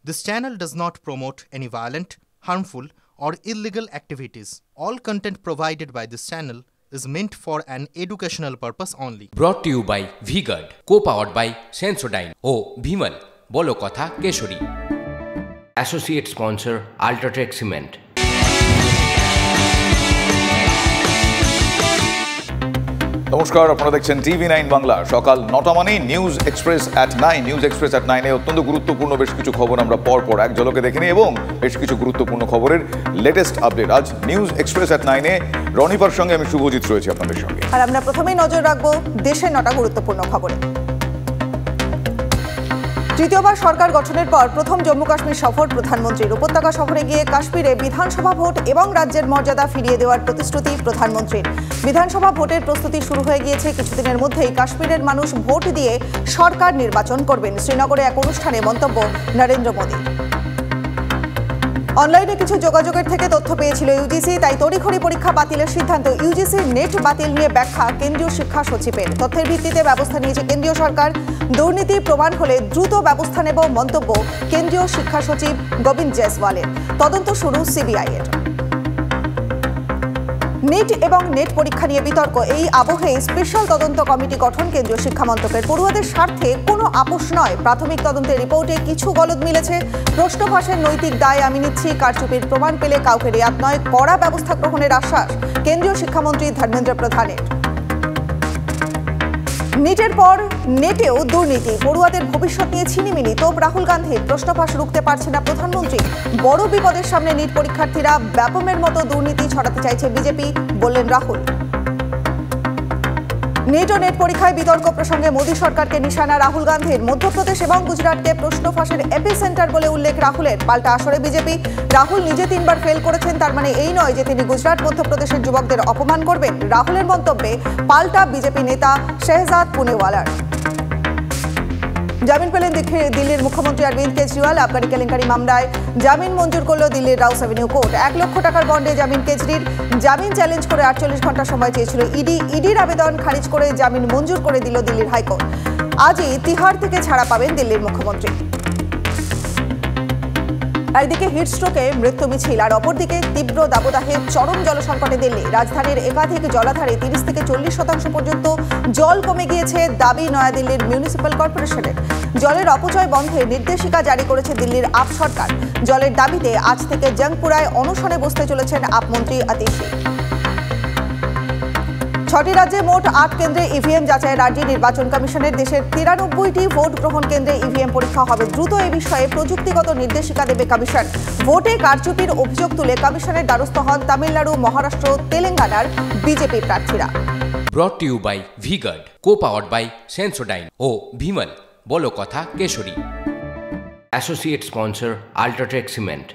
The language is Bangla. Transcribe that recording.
This channel does not promote any violent, harmful, or illegal activities. All content provided by this channel is meant for an educational purpose only. Brought to you by V-Guard, co-powered by Sensodyne O Bhimal, বলো কথা Keshari. Associate sponsor Ultratech Cement। নমস্কার, আপনারা দেখছেন TV9 বাংলা। সকাল 9টা মানেই news express at 9। News express at 9 এ অত্যন্ত গুরুত্বপূর্ণ বেশ কিছু খবর আমরা পরপর এক ঝলকে দেখে নিই এবং বেশ কিছু গুরুত্বপূর্ণ খবরের লেটেস্ট আপডেট। আজ নিউজ এক্সপ্রেস at 9 এ রনিপার সঙ্গে আমি শুভজিৎ রয়েছি আপনাদের সঙ্গে। আর আমরা প্রথমেই নজর রাখবো দেশের 9টা গুরুত্বপূর্ণ খবরে। তৃতীয়বার সরকার গঠনের পর প্রথম জম্মু কাশ্মীর সফর প্রধানমন্ত্রীর। উপত্যকা সফরে গিয়ে কাশ্মীরে বিধানসভা ভোট এবং রাজ্যের মর্যাদা ফিরিয়ে দেওয়ার প্রতিশ্রুতি প্রধানমন্ত্রীর। বিধানসভা ভোটের প্রস্তুতি শুরু হয়ে গিয়েছে। কিছুদিনের মধ্যেই কাশ্মীরের মানুষ ভোট দিয়ে সরকার নির্বাচন করবেন। শ্রীনগরে এক অনুষ্ঠানে মন্তব্য নরেন্দ্র মোদী। অনলাইনে কিছু যোগাযোগের থেকে তথ্য পেয়েছিল ইউজিসি, তাই তড়িঘড়ি পরীক্ষা বাতিলের সিদ্ধান্ত। ইউজিসির নেট বাতিল নিয়ে ব্যাখ্যা কেন্দ্রীয় শিক্ষা সচিবের। তথ্যের ভিত্তিতে ব্যবস্থা নিয়েছে কেন্দ্রীয় সরকার। দুর্নীতি প্রমাণ হলে দ্রুত ব্যবস্থা নেব মন্তব্য কেন্দ্রীয় শিক্ষা সচিব গোবিন্দ জয়সওয়ালের। তদন্ত শুরু সিবিআই-এর। নিট এবং নেট পরীক্ষা নিয়ে বিতর্ক। এই আবহে স্পেশাল তদন্ত কমিটি গঠন কেন্দ্রীয় শিক্ষা মন্ত্রকের। পড়ুয়াদের স্বার্থে কোনো আপোষ নয়। প্রাথমিক তদন্তের রিপোর্টে কিছু গলদ মিলেছে। প্রশ্ন ফাঁসের নৈতিক দায় আমি নিচ্ছি। কারচুপির প্রমাণ পেলে কাউকে রেয়াত নয়, কড়া ব্যবস্থা গ্রহণের আশ্বাস কেন্দ্রীয় শিক্ষামন্ত্রী ধর্মেন্দ্র প্রধানের। নিটের পর নেটেও দুর্নীতি। পড়ুয়াদের ভবিষ্যৎ নিয়ে ছিনিমিনি। তোপ রাহুল গান্ধীর। প্রশ্ন ফাঁস রুখতে পারছে না প্রধানমন্ত্রী। বড় বিপদের সামনে নিট পরীক্ষার্থীরা ব্যাপমের মতো দুর্নীতি ছড়াতে চাইছে বিজেপি, বললেন রাহুল। নিট ও নেট পরীক্ষায় বিতর্ক প্রসঙ্গে মোদী সরকারকে নিশানা রাহুল গান্ধীর। মধ্যপ্রদেশ এবং গুজরাটকে প্রশ্ন ফাঁসের এপি সেন্টার বলে উল্লেখ রাহুলের। পাল্টা আসরে বিজেপি। রাহুল নিজে 3বার ফেল করেছেন, তার মানে এই নয় যে তিনি গুজরাট মধ্যপ্রদেশের যুবকদের অপমান করবেন। রাহুলের মন্তব্যে পাল্টা বিজেপি নেতা শেহজাদ পুনেওয়ালার। জামিন পেলেন দিল্লির মুখ্যমন্ত্রী অরবিন্দ কেজরিওয়াল। আবগারি কেলেঙ্কারি মামলায় জামিন মঞ্জুর করল দিল্লির রাউস অ্যাভিনিউ কোর্ট। 1 লক্ষ টাকার বন্ডে জামিন কেজরির। জামিন চ্যালেঞ্জ করে 48 ঘন্টা সময় চেয়েছিল ইডি। ইডির আবেদন খারিজ করে জামিন মঞ্জুর করে দিল দিল্লির হাইকোর্ট। আজই তিহার থেকে ছাড়া পাবেন দিল্লির মুখ্যমন্ত্রী। একদিকে হিটস্ট্রোকে মৃত্যু মিছিল, আর অপরদিকে তীব্র দাবদাহে চরম জলসংকটে দিল্লি। রাজধানীর একাধিক জলাধারে 30 থেকে 40% পর্যন্ত জল কমে গিয়েছে, দাবি নয়াদিল্লির মিউনিসিপ্যাল কর্পোরেশনের। জলের অপচয় বন্ধে নির্দেশিকা জারি করেছে দিল্লির আপ সরকার। জলের দাবিতে আজ থেকে জংপুরায় অনশনে বসতে চলেছেন আপ মন্ত্রী আতিশি। 6টি রাজ্যে মোট 8 কেন্দ্রে ইভিএম যাচাইয়ের আর্জি নির্বাচন কমিশনের। দেশের 93টি ভোট গ্রহণ কেন্দ্রে ইভিএম পরীক্ষা হবে। দ্রুত এ বিষয়ে প্রযুক্তিগত নির্দেশিকা দেবে কমিশন। ভোটে কারচুপির অভিযোগ তুলে কমিশনের দ্বারস্থ হন তামিলনাড়ু, মহারাষ্ট্র, তেলেঙ্গানার বিজেপি প্রার্থীরা। Brought to you by V-Guard, co-powered by Sensodyne O Bhimal, বলো কথা Keshari. Associate sponsor Ultratech Cement।